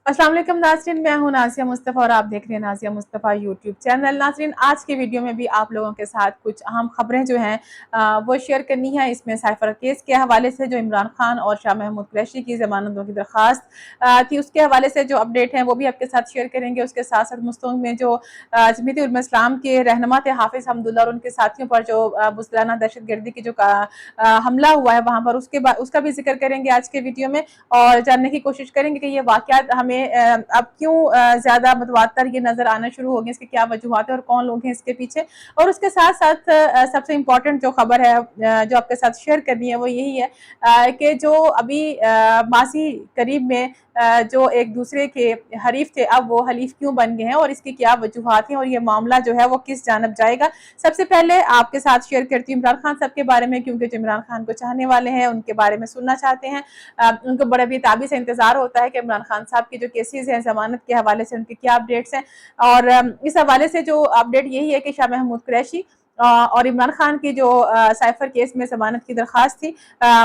अस्सलाम वालेकुम नाज़रीन, मैं हूं नाज़िया मुस्तफ़ा और आप देख रहे हैं नाज़िया मुस्तफ़ा यूट्यूब चैनल। नाज़रीन, आज की वीडियो में भी आप लोगों के साथ कुछ अहम खबरें जो हैं वो शेयर करनी है। इसमें साइफर केस के हवाले से जो इमरान खान और शाह महमूद कुरैशी की ज़मानतों की दरख्वास्त थी, उसके हवाले से जो अपडेट हैं वो भी आपके साथ शेयर करेंगे। उसके साथ साथ मुस्तंग में जो जमीयत उलमा इस्लाम के रहनुमा थे हाफिज़ हमदुल्ला और उनके साथियों पर जो बुज़दिलाना दहशतगर्दी की जो हमला हुआ है वहाँ पर, उसका भी जिक्र करेंगे आज के वीडियो में और जानने की कोशिश करेंगे कि ये वाक़यात हमें अब क्यों ज़्यादा मतवातर ये नज़र आना शुरू हो गए, इसकी क्या वजूहात है और कौन लोग हैं इसके पीछे। और उसके साथ साथ सबसे इम्पोर्टेंट जो खबर है जो आपके साथ शेयर करनी है वो यही है कि जो अभी मासी करीब में जो एक दूसरे के हरीफ थे, अब वो हलीफ क्यों बन गए हैं और इसकी क्या वजूहात हैं और ये मामला जो है वो किस जानब जाएगा। सबसे पहले आपके साथ शेयर करती हूँ इमरान खान साहब के बारे में, क्योंकि जो इमरान खान को चाहने वाले हैं उनके बारे में सुनना चाहते हैं। उनको बड़े बेताबी से इंतजार होता है कि इमरान खान साहब की जो केसेस हैं जमानत के हवाले से उनके क्या अपडेट्स हैं। और इस हवाले से जो अपडेट यही है कि शाह महमूद कुरैशी और इमरान खान की जो साइफर केस में जमानत की दरख्वास्त थी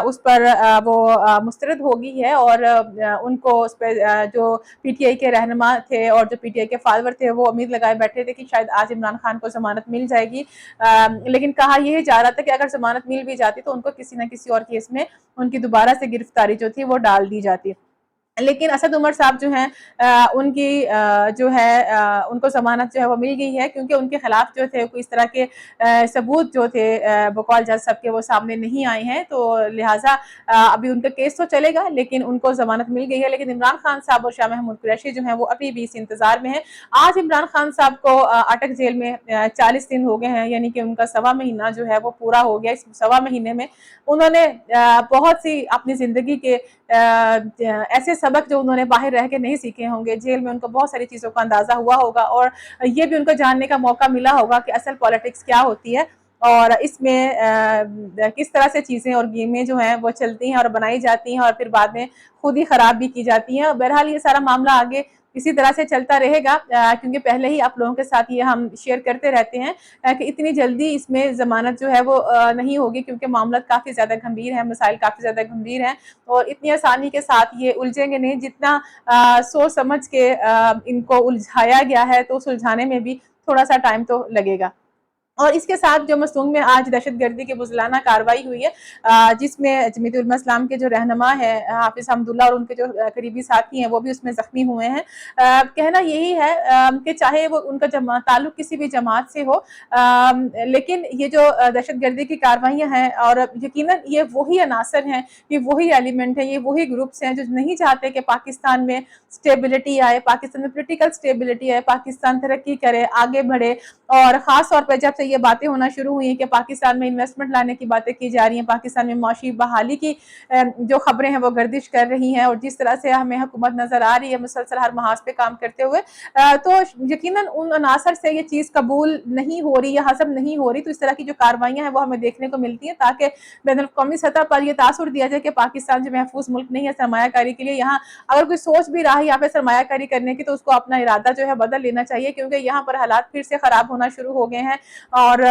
उस पर वो मुस्तरद हो गई है और उनको उस पर जो पीटीआई के रहनुमा थे और जो पीटीआई के फॉलोअर थे वो उम्मीद लगाए बैठे थे कि शायद आज इमरान खान को जमानत मिल जाएगी। लेकिन कहा यह जा रहा था कि अगर जमानत मिल भी जाती तो उनको किसी न किसी और केस में उनकी दोबारा से गिरफ्तारी जो थी वो डाल दी जाती। लेकिन असद उमर साहब जो हैं उनकी जो है उनको ज़मानत जो है वो मिल गई है, क्योंकि उनके खिलाफ जो थे कोई इस तरह के सबूत जो थे बकौल जज साहब के वो सामने नहीं आए हैं, तो लिहाजा अभी उनका केस तो चलेगा लेकिन उनको ज़मानत मिल गई है। लेकिन इमरान खान साहब और शाह महमूद कुरैशी जो हैं वो अभी भी इस इंतज़ार में हैं। आज इमरान खान साहब को अटक जेल में 40 दिन हो गए हैं, यानी कि उनका सवा महीना जो है वो पूरा हो गया। इस सवा महीने में उन्होंने बहुत सी अपनी ज़िंदगी के ऐसे सबक जो उन्होंने बाहर रह के नहीं सीखे होंगे, जेल में उनको बहुत सारी चीज़ों का अंदाज़ा हुआ होगा और ये भी उनको जानने का मौका मिला होगा कि असल पॉलिटिक्स क्या होती है और इसमें किस तरह से चीज़ें और गेमें जो हैं वो चलती हैं और बनाई जाती हैं और फिर बाद में खुद ही ख़राब भी की जाती हैं। बहरहाल ये सारा मामला आगे इसी तरह से चलता रहेगा, क्योंकि पहले ही आप लोगों के साथ ये हम शेयर करते रहते हैं कि इतनी जल्दी इसमें ज़मानत जो है वो नहीं होगी, क्योंकि मामला काफ़ी ज़्यादा गंभीर है, मसाइल काफ़ी ज़्यादा गंभीर हैं और इतनी आसानी के साथ ये उलझेंगे नहीं। जितना सोच समझ के इनको उलझाया गया है तो सुलझाने में भी थोड़ा सा टाइम तो लगेगा। और इसके साथ जो मसूंग में आज दहशतगर्दी की बुज़दिलाना कार्रवाई हुई है, जिसमें जमीयत उलमा इस्लाम के जो रहनुमा है हाफिज़ हमदुल्ला और उनके जो करीबी साथी हैं वो भी उसमें ज़ख्मी हुए हैं। कहना यही है कि चाहे वो उनका ताल्लुक किसी भी जमात से हो, लेकिन ये जो दहशतगर्दी की कार्रवाइयाँ हैं और यकीनन ये वही अनासर हैं, ये वही एलिमेंट हैं, ये वही ग्रुप्स हैं जो नहीं चाहते कि पाकिस्तान में स्टेबिलिटी आए, पाकिस्तान में पोलिटिकल स्टेबिलिटी आए, पाकिस्तान तरक्की करे, आगे बढ़े। और ख़ास तौर पे जब से ये बातें होना शुरू हुई हैं कि पाकिस्तान में इन्वेस्टमेंट लाने की बातें की जा रही हैं, पाकिस्तान में माशी बहाली की जो खबरें हैं वो गर्दिश कर रही हैं और जिस तरह से हमें हुकूमत नज़र आ रही है मुसलसल हर महाज पे काम करते हुए, तो यकीनन उन अनासर से ये चीज़ कबूल नहीं हो रही या हज़म नहीं हो रही। तो इस तरह की जो कार्रवाइयाँ हैं वो हमें देखने को मिलती हैं ताकि बैनुल-अक़वामी सतह पर ये तासुर दिया जाए कि पाकिस्तान जो महफूज मुल्क नहीं है सरमायाकारी के लिए। यहाँ अगर कोई सोच भी रहा है यहाँ पे सरमायाकारी करने की तो उसको अपना इरादा जो है बदल लेना चाहिए, क्योंकि यहाँ पर हालात फिर से ख़राब होना शुरू हो गए हैं। और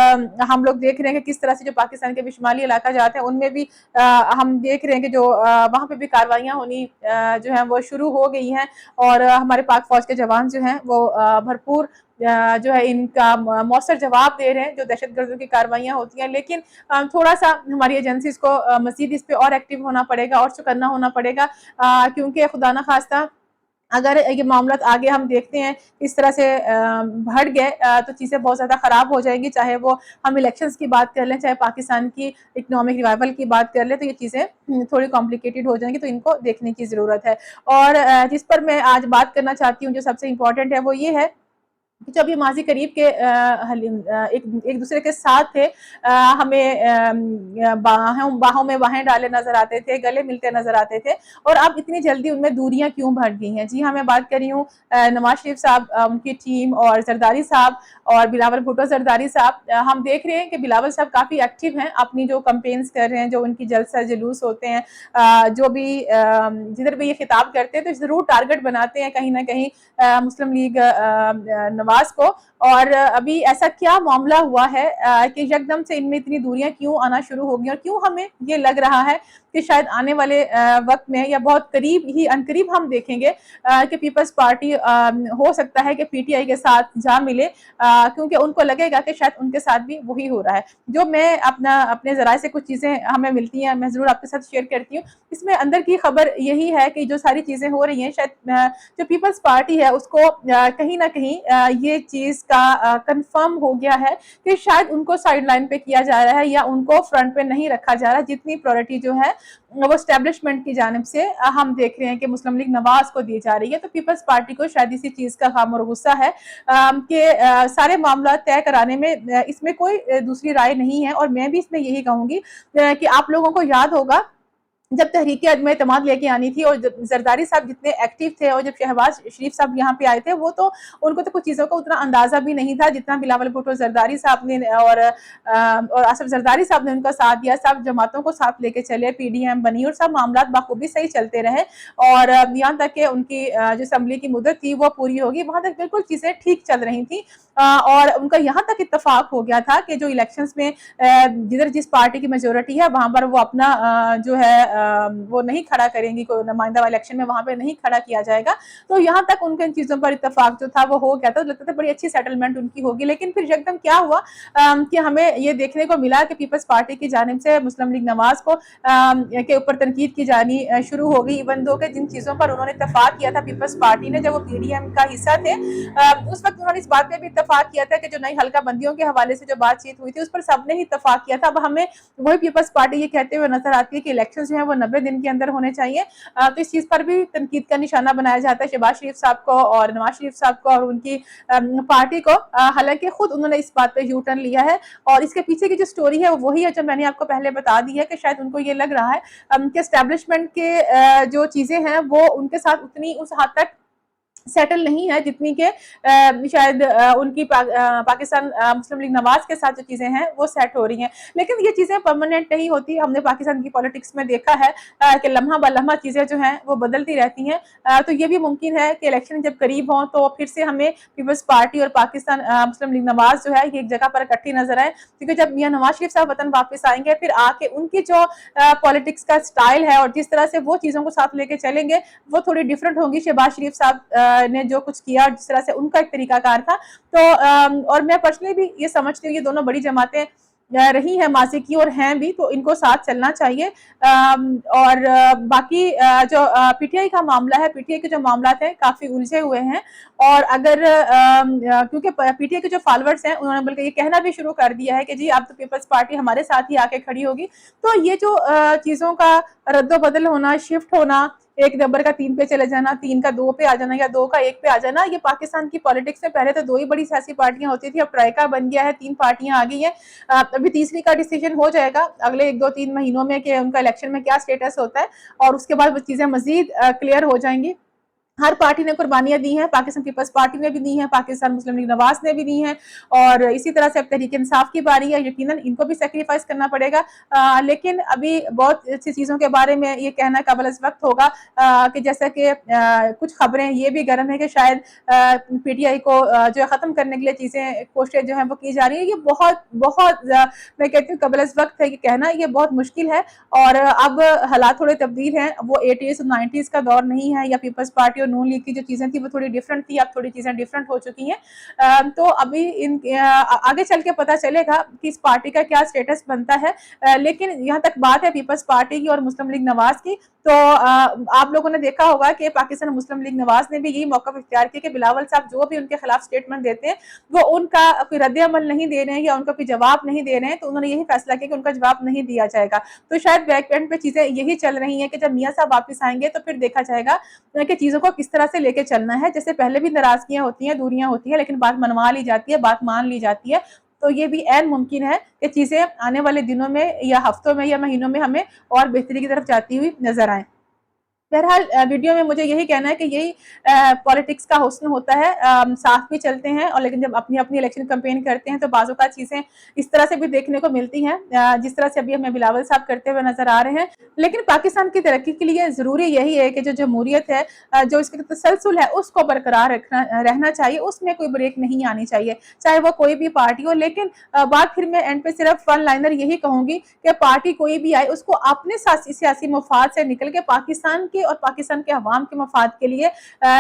हम लोग देख रहे हैं कि किस तरह से जो पाकिस्तान के बिशमाली इलाका जाते हैं उनमें भी हम देख रहे हैं कि जो वहाँ पे भी कार्रवाइयाँ होनी जो है वो शुरू हो गई हैं और हमारे पाक फौज के जवान जो हैं वो भरपूर जो है इनका मौसर जवाब दे रहे हैं जो दहशतगर्दों की कार्रवाइयाँ होती हैं। लेकिन थोड़ा सा हमारी एजेंसीज को मजीद इस पर और एक्टिव होना पड़ेगा और चौकन्ना होना पड़ेगा, क्योंकि खुदा न खास्ता अगर ये मामला आगे हम देखते हैं इस तरह से बढ़ गए तो चीज़ें बहुत ज़्यादा ख़राब हो जाएंगी। चाहे वो हम इलेक्शंस की बात कर लें, चाहे पाकिस्तान की इकोनॉमिक रिवाइवल की बात कर लें, तो ये चीज़ें थोड़ी कॉम्प्लिकेटेड हो जाएंगी, तो इनको देखने की ज़रूरत है। और जिस पर मैं आज बात करना चाहती हूँ जो सबसे इम्पोर्टेंट है वो ये है कि जब ये माजी करीब के एक दूसरे के साथ थे, हमें बाहों में बाहें डाले नजर आते थे, गले मिलते नजर आते थे और अब इतनी जल्दी उनमें दूरियां क्यों बढ़ गई हैं। जी हाँ, मैं बात कर रही हूँ नवाज शरीफ साहब, उनकी टीम और जरदारी साहब और बिलावल भुट्टो जरदारी साहब। हम देख रहे हैं कि बिलावल साहब काफ़ी एक्टिव हैं, अपनी जो कंपेन्स कर रहे हैं, जो उनकी जलसा जुलूस होते हैं, जो भी जिधर भी ये खिताब करते हैं तो ज़रूर टारगेट बनाते हैं कहीं ना कहीं मुस्लिम लीग नवाज को। और अभी ऐसा क्या मामला हुआ है कि यकदम से इनमें इतनी दूरियां क्यों आना शुरू हो गई और क्यों हमें ये लग रहा है کہ شاید آنے والے وقت میں یا بہت قریب ہی عنقریب ہم دیکھیں گے کہ پیپلز پارٹی ہو سکتا ہے کہ پی ٹی آئی کے ساتھ جا ملے، کیونکہ ان کو لگے گا کہ شاید ان کے ساتھ بھی وہی ہو رہا ہے۔ جو میں اپنے ذرائع سے کچھ چیزیں ہمیں ملتی ہیں، میں ضرور آپ کے ساتھ شیئر کرتی ہوں۔ اس میں اندر کی خبر یہی ہے کہ جو ساری چیزیں ہو رہی ہیں، شاید جو پیپلز پارٹی ہے اس کو کہیں نہ کہیں یہ چیز کا کنفرم ہو گیا ہے کہ شاید ان کو سائیڈ لائن پہ کیا جا رہا ہے یا ان کو فرنٹ پہ نہیں رکھا جا رہا، جتنی پرائورٹی جو ہے وہ اسٹیبلشمنٹ کی جانب سے ہم دیکھ رہے ہیں کہ مسلم لیگ نواز کو دی جا رہی ہے۔ تو پیپلز پارٹی کو شاید اسی چیز کا غم اور غصہ ہے کہ سارے معاملات طے کرانے میں اس میں کوئی دوسری رائے نہیں ہے۔ اور میں بھی اس میں یہی کہوں گی کہ آپ لوگوں کو یاد ہوگا جب تحریک عدم اعتماد لے کے آنی تھی اور جب زرداری صاحب جتنے ایکٹیو تھے اور جب شہباز شریف صاحب یہاں پہ آئے تھے، وہ تو ان کو تو کچھ چیزوں کا اتنا اندازہ بھی نہیں تھا جتنا بلاول بھٹو زرداری صاحب نے اور آصف زرداری صاحب نے ان کا ساتھ دیا۔ سب جماعتوں کو ساتھ لے کے چلے، پی ڈی ایم بنی اور سب معاملات بخوبی صحیح چلتے رہے، اور یہاں تک کہ ان کی جو اسمبلی کی مدت تھی وہ پوری ہوگی، وہاں تک بالکل چیزیں ٹھیک چل رہی تھیں، اور ان کا یہاں تک اتفاق ہو گیا تھا کہ جو الیکشنز میں جدھر جس پارٹی کی میجورٹی ہے وہاں پر وہ اپنا جو ہے وہ نہیں کھڑا کریں گی، کوئی نمائندہ الیکشن میں وہاں پہ نہیں کھڑا کیا جائے گا۔ تو یہاں تک ان کے ان چیزوں پر اتفاق جو تھا وہ ہو گیا تھا، لگتا تھا بڑی اچھی سیٹلمنٹ ان کی ہوگی۔ لیکن پھر یکدم کیا ہوا کہ ہمیں یہ دیکھنے کو ملا کہ پیپلز پارٹی کی جانب سے مسلم لیگ نواز کو کے اوپر تنقید کی جانی شروع ہو گئی، ایون دو کہ جن چیزوں پر انہوں نے اتفاق کیا تھا پیپلز پارٹی نے جب وہ پی ڈی ایم کا حصہ تھے، اس وقت انہوں نے اس بات پہ بھی اتفاق کیا تھا کہ جو نئی حلقہ بندیوں کے حوالے سے جو بات چیت ہوئی تھی اس پر سب نے ہی اتفاق کیا تھا۔ اب ہمیں وہی پیپلز پارٹی یہ کہتے ہوئے نظر آتی ہے کہ الیکشنز جو ہیں وہ 90 دن کے اندر ہونے چاہیے، تو اس چیز پر بھی تنقید کا نشانہ بنایا جاتا ہے شہباز شریف صاحب کو اور نواز شریف صاحب کو اور ان کی پارٹی کو، حالانکہ خود انہوں نے اس بات پہ یو ٹرن لیا ہے، اور اس کے پیچھے کی جو سٹوری ہے وہ وہی ہے جو میں نے آپ کو پہلے بتا دی ہے کہ شاید ان کو یہ لگ رہا ہے کہ اسٹیبلشمنٹ کے جو چیزیں ہیں وہ ان کے ساتھ اتنی اس حد تک سیٹل نہیں ہے جتنی کہ شاید ان کی پاکستان مسلم لیگ نواز کے ساتھ جو چیزیں ہیں وہ سیٹ ہو رہی ہیں۔ لیکن یہ چیزیں پرماننٹ نہیں ہوتی، ہم نے پاکستان کی پولیٹکس میں دیکھا ہے کہ لمحہ بلمحہ چیزیں جو ہیں وہ بدلتی رہتی ہیں، تو یہ بھی ممکن ہے کہ الیکشن جب قریب ہوں تو پھر سے ہمیں پیپلز پارٹی اور پاکستان مسلم لیگ نواز جو ہے یہ ایک جگہ پر اکٹھی نظر آئے، کیونکہ جب میاں نواز شریف صاحب وطن واپس آئیں گے پھر آ کے ان کی جو پولیٹکس کا سٹائل ہے اور جس طرح سے وہ چیزوں کو ساتھ لے کے چلیں گے وہ تھوڑی ڈیفرنٹ ہوں گی۔ شہباز شریف صاحب نے جو کچھ کیا اور جس طرح سے ان کا ایک طریقہ کار تھا، تو اور میں پرسنلی بھی یہ سمجھتی ہوں یہ دونوں بڑی جماعتیں رہی ہیں ماضی کی اور ہیں بھی، تو ان کو ساتھ چلنا چاہیے۔ اور باقی جو پی ٹی آئی کا معاملہ ہے، پی ٹی آئی کے جو معاملات ہیں کافی الجھے ہوئے ہیں، اور اگر کیونکہ پی ٹی آئی کے جو فالوورز ہیں انہوں نے بلکہ یہ کہنا بھی شروع کر دیا ہے کہ جی اب تو پیپلز پارٹی ہمارے ساتھ ہی آ کے کھڑی ہوگی، تو یہ جو چیزوں کا رد و بدل ہونا، شفٹ ہونا، ایک نمبر کا 3 پہ چلے جانا، 3 کا 2 پہ آ جانا یا 2 کا 1 پہ آ جانا، یہ پاکستان کی پولیٹکس میں پہلے تو 2 ہی بڑی سیاسی پارٹیاں ہوتی تھی، اب ٹرائکا بن گیا ہے، 3 پارٹیاں آ گئی ہیں، ابھی تیسری کا ڈیسیجن ہو جائے گا اگلے 1-2-3 مہینوں میں کہ ان کا الیکشن میں کیا سٹیٹس ہوتا ہے، اور اس کے بعد وہ چیزیں مزید کلیئر ہو جائیں گی۔ ہر پارٹی نے قربانیاں دی ہیں، پاکستان پیپلز پارٹی نے بھی دی ہیں، پاکستان مسلم لیگ نواز نے بھی دی ہیں، اور اسی طرح سے اب تحریک انصاف کی باری ہے، یقیناً ان کو بھی سیکریفائز کرنا پڑے گا، لیکن ابھی بہت سی چیزوں کے بارے میں یہ کہنا قبل از وقت ہوگا کہ جیسا کہ کچھ خبریں یہ بھی گرم ہیں کہ شاید پی ٹی آئی کو جو ہے ختم کرنے کے لیے چیزیں کوششیں جو ہیں وہ کی جا رہی ہیں، یہ بہت میں کہتی ہوں قبل از وقت ہے کہ کہنا یہ بہت مشکل ہے، اور اب حالات تھوڑے تبدیل ہیں، وہ 80s اور 90s کا دور نہیں ہے، یا پیپلز پارٹی اور نون لیگ کی جو چیزیں تھیں وہ تھوڑی ڈیفرنٹ تھی، اب تھوڑی چیزیں ڈیفرنٹ ہو چکی ہیں، تو ابھی آگے چل کے پتہ چلے گا کہ اس پارٹی کا کیا سٹیٹس بنتا ہے، لیکن یہاں تک بات ہے پیپلز پارٹی کی اور مسلم لیگ نواز کی، تو آپ لوگوں نے دیکھا ہوگا کہ پاکستان مسلم لیگ نواز نے بھی یہی موقف اختیار کیا کہ بلاول صاحب جو بھی ان کے خلاف سٹیٹمنٹ دیتے ہیں وہ ان کا کوئی رد عمل نہیں دے رہے ہیں یا ان کا کوئی جواب نہیں دے رہے ہیں، تو انہوں نے یہی فیصلہ کیا کہ ان کا جواب نہیں دیا جائے گا، تو شاید بیک اینڈ پہ چیزیں یہی چل رہی ہیں کہ جب میاں صاحب واپس آئیں گے تو پھر دیکھا جائے گا کہ چیزوں کو کس طرح سے لے کے چلنا ہے، جیسے پہلے بھی ناراضگیاں ہوتی ہیں، دوریاں ہوتی ہیں، لیکن بات منوا لی جاتی ہے، بات مان لی جاتی ہے، تو یہ بھی عین ممکن ہے کہ چیزیں آنے والے دنوں میں یا ہفتوں میں یا مہینوں میں ہمیں اور بہتری کی طرف جاتی ہوئی نظر آئیں۔ बहरहाल वीडियो में मुझे यही कहना है कि यही पॉलिटिक्स का हुस्न होता है, साथ भी चलते हैं और लेकिन जब अपनी अपनी इलेक्शन कैंपेन करते हैं तो बाज़ औक़ात चीज़ें इस तरह से भी देखने को मिलती हैं, जिस तरह से अभी हमें बिलावल साहब करते हुए नज़र आ रहे हैं। लेकिन पाकिस्तान की तरक्की के लिए ज़रूरी यही है कि जो जमहूरियत है, जो इसका तसलसल है उसको बरकरार रहना चाहिए, उसमें कोई ब्रेक नहीं आनी चाहिए, चाहे वो कोई भी पार्टी हो। लेकिन बात फिर मैं एंड पे सिर्फ वन लाइनर यही कहूँगी कि पार्टी कोई भी आए उसको अपने सियासी मफाद से निकल के पाकिस्तान के और पाकिस्तान के अवाम के मफाद के लिए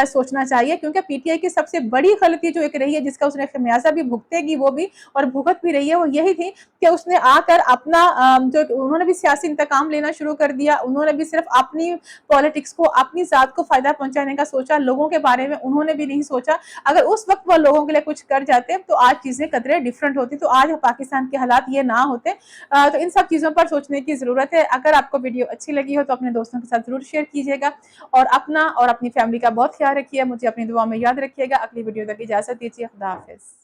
सोचना चाहिए, क्योंकि पीटीआई की सबसे बड़ी गलती जो एक रही है, जिसका उसने खमियाजा भी भुगतेगी वो भी और भुगत भी रही है, वो यही थी कि उसने आकर अपना जो उन्होंने भी सियासी इंतकाम लेना शुरू कर दिया। उन्होंने भी सिर्फ अपनी पॉलिटिक्स को, अपनी ज़ात को फ़ायदा पहुंचाने का सोचा, लोगों के बारे में उन्होंने भी नहीं सोचा। अगर उस वक्त वो लोगों के लिए कुछ कर जाते तो आज चीज़ें कदरे डिफरेंट होती, तो आज पाकिस्तान के हालात ये ना होते। तो इन सब चीज़ों पर सोचने की ज़रूरत है। अगर आपको वीडियो अच्छी लगी हो तो अपने दोस्तों के साथ ज़रूर शेयर कीजिएगा और अपना और अपनी फैमिली का बहुत ख्याल रखिए। मुझे अपनी दुआ में याद रखिएगा। अगली वीडियो तक इजाज़त दीजिए। खुदा हाफ़िज़।